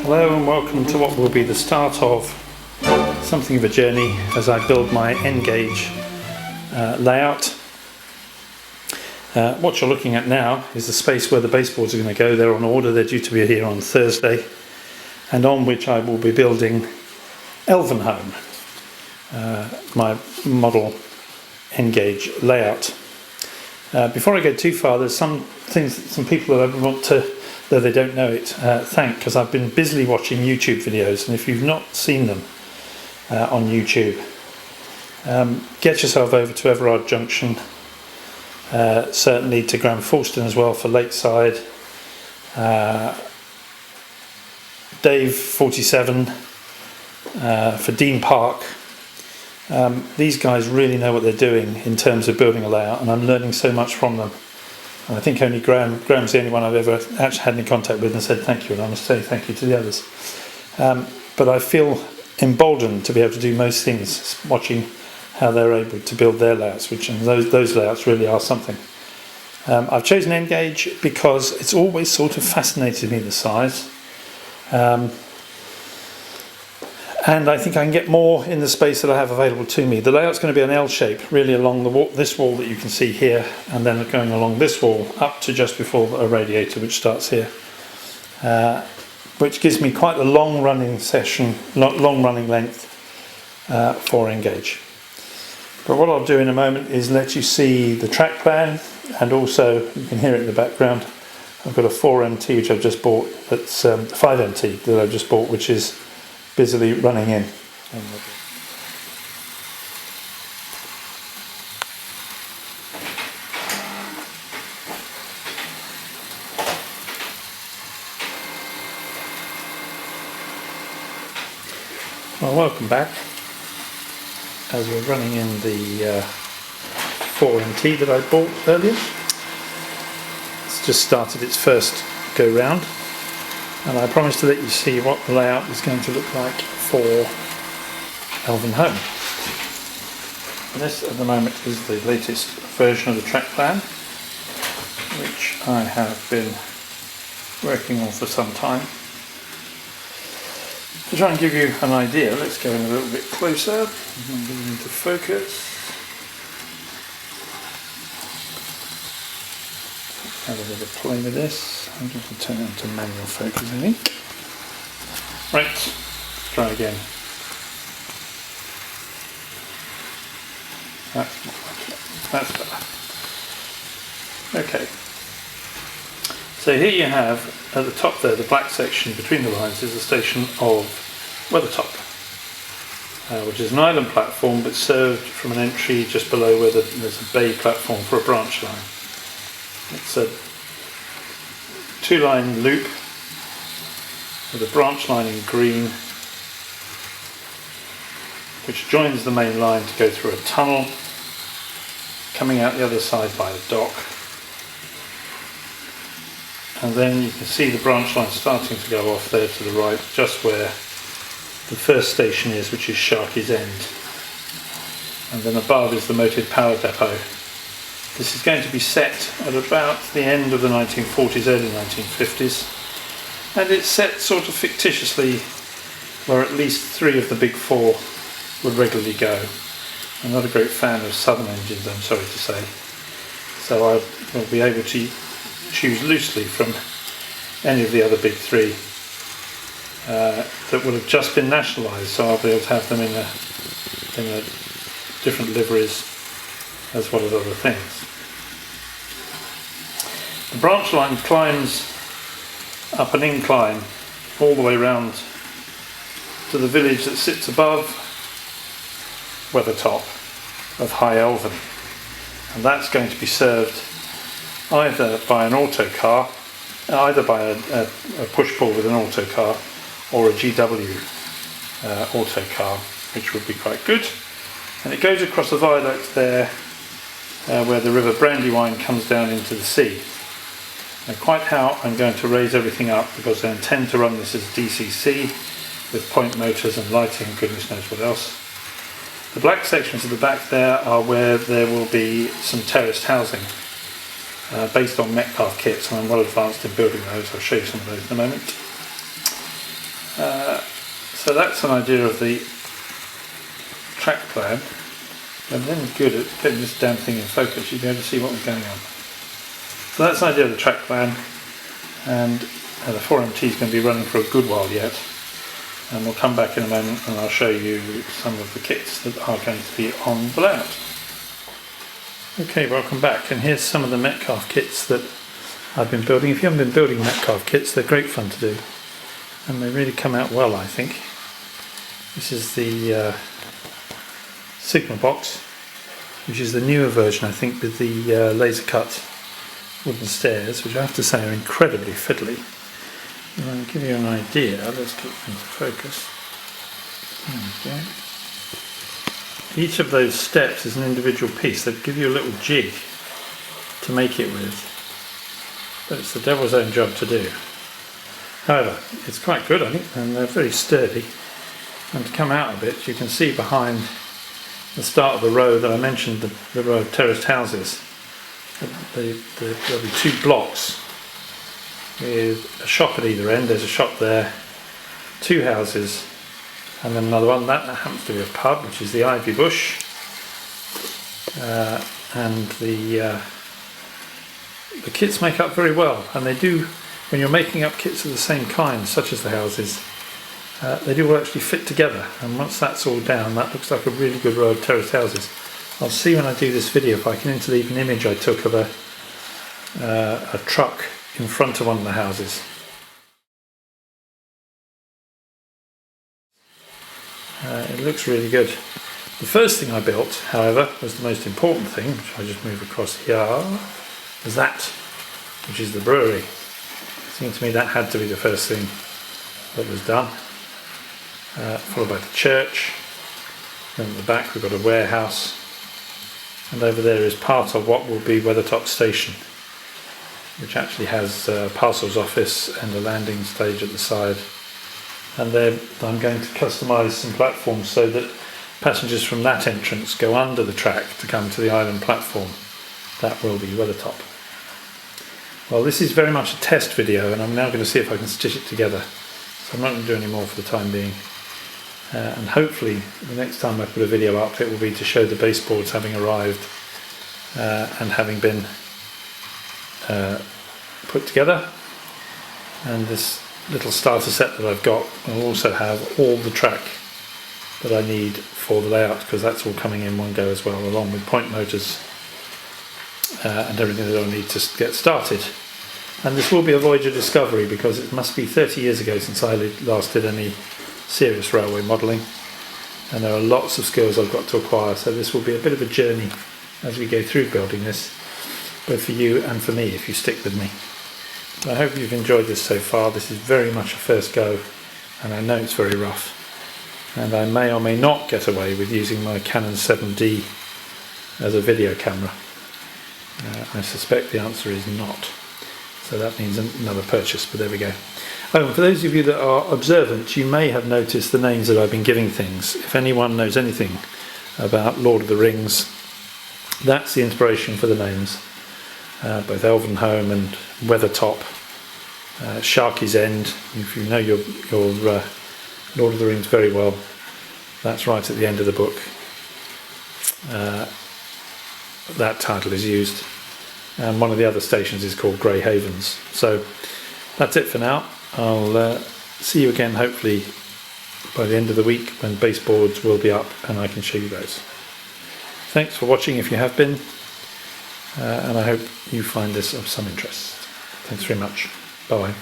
Hello and welcome to what will be the start of something of a journey as I build my N-gauge layout. What you're looking at now is the space where the baseboards are going to go. They're on order, they're due to be here on Thursday, and on which I will be building Elvenhome, my model N-gauge layout. Before I go too far, there's some things that some people that I want to, though they don't know it, thank, because I've been busily watching YouTube videos, and if you've not seen them on YouTube, get yourself over to Everard Junction, certainly to Graham Fulston as well for Lakeside, Dave 47 for Dean Park. These guys really know what they're doing in terms of building a layout, and I'm learning so much from them. And I think only Graham's the only one I've ever actually had any contact with and said thank you, and I must say thank you to the others. But I feel emboldened to be able to do most things watching how they're able to build their layouts, and those layouts really are something. I've chosen N-gauge because it's always sort of fascinated me, the size. And I think I can get more in the space that I have available to me. The layout's going to be an L shape, really along the this wall that you can see here, and then going along this wall up to just before a radiator, which starts here, which gives me quite a long running length for N-gauge. But what I'll do in a moment is let you see the track plan, and also you can hear it in the background. I've got a 4MT which I've just bought. That's 5MT that I've just bought, which is busily running in. Well, welcome back. As we're running in the 4MT that I bought earlier. It's just started its first go round, and I promised to let you see what the layout is going to look like for Elvenhome. This at the moment is the latest version of the track plan, which I have been working on for some time. To try and give you an idea, let's go in a little bit closer and get into focus. Have a bit of play with this. I'm just going to turn it on to manual focus, I think. Right, let's try again. That's more like it. That's better. Okay. So here you have, at the top there, the black section between the lines is the station of Weathertop, which is an island platform but served from an entry just below where there's a bay platform for a branch line. It's a 2-line loop with a branch line in green, which joins the main line to go through a tunnel, coming out the other side by a dock. And then you can see the branch line starting to go off there to the right, just where the first station is, which is Sharkey's End. And then above is the moated power depot. This is going to be set at about the end of the 1940s, early 1950s. And it's set sort of fictitiously where at least 3 of the big 4 would regularly go. I'm not a great fan of southern engines, I'm sorry to say. So I will be able to choose loosely from any of the other big 3 that would have just been nationalised, so I'll be able to have them in a different liveries as well as other things. The branch line climbs up an incline all the way round to the village that sits above Weathertop of High Elven, and that's going to be served either by an autocar, either by a push-pull with an autocar, or a GW autocar, which would be quite good. And it goes across the viaduct there where the River Brandywine comes down into the sea. Now, quite how I'm going to raise everything up, because I intend to run this as DCC with point motors and lighting and goodness knows what else. The black sections at the back there are where there will be some terraced housing. based on Metcalfe kits, and I'm well advanced in building those. I'll show you some of those in a moment. So that's an idea of the track plan. I'm then good at getting this damn thing in focus. You'll be able to see what was going on. So that's an idea of the track plan, and the 4MT is going to be running for a good while yet. And we'll come back in a moment and I'll show you some of the kits that are going to be on the layout. Okay, welcome back, and here's some of the Metcalfe kits that I've been building. If you haven't been building Metcalfe kits, they're great fun to do, and they really come out well, I think. This is the Sigma box, which is the newer version, I think, with the laser cut wooden stairs, which I have to say are incredibly fiddly. And I'll give you an idea. Let's get into focus. There we go. Each of those steps is an individual piece. They give you a little jig to make it with, but it's the devil's own job to do. However, it's quite good, I think, and they're very sturdy. And to come out a bit, you can see behind the start of the row that I mentioned, the row of terraced houses. There'll be two blocks with a shop at either end. There's a shop there, two houses, and then another one. That happens to be a pub, which is the Ivy Bush, and the kits make up very well. And they do, when you're making up kits of the same kind, such as the houses, they do actually fit together. And once that's all down, that looks like a really good row of terraced houses. I'll see when I do this video if I can interleave an image I took of a truck in front of one of the houses. It looks really good. The first thing I built, however, was the most important thing, which I just move across here, was that, which is the brewery. It seemed to me that had to be the first thing that was done, followed by the church. Then at the back we've got a warehouse, and over there is part of what will be Weathertop Station, which actually has a parcels office and a landing stage at the side. And then I'm going to customise some platforms so that passengers from that entrance go under the track to come to the island platform. That will be Weathertop. Well, this is very much a test video, and I'm now going to see if I can stitch it together. So I'm not going to do any more for the time being. And hopefully the next time I put a video up, it will be to show the baseboards having arrived and having been put together. And this little starter set that I've got will also have all the track that I need for the layout, because that's all coming in one go as well, along with point motors and everything that I'll need to get started. And this will be a Voyager Discovery, because it must be 30 years ago since I last did any serious railway modelling, and there are lots of skills I've got to acquire, so this will be a bit of a journey as we go through building this, both for you and for me if you stick with me. I hope you've enjoyed this so far. This is very much a first go, and I know it's very rough, and I may or may not get away with using my Canon 7D as a video camera. I suspect the answer is not, so that means another purchase, but there we go. Oh, and for those of you that are observant, you may have noticed the names that I've been giving things. If anyone knows anything about Lord of the Rings, that's the inspiration for the names. Both Elvenhome and Weathertop, Sharky's End. If you know your Lord of the Rings very well, that's right at the end of the book. That title is used, and one of the other stations is called Grey Havens. So that's it for now. I'll see you again hopefully by the end of the week, when baseboards will be up and I can show you those. Thanks for watching if you have been, and I hope you find this of some interest. Thanks very much. Bye bye.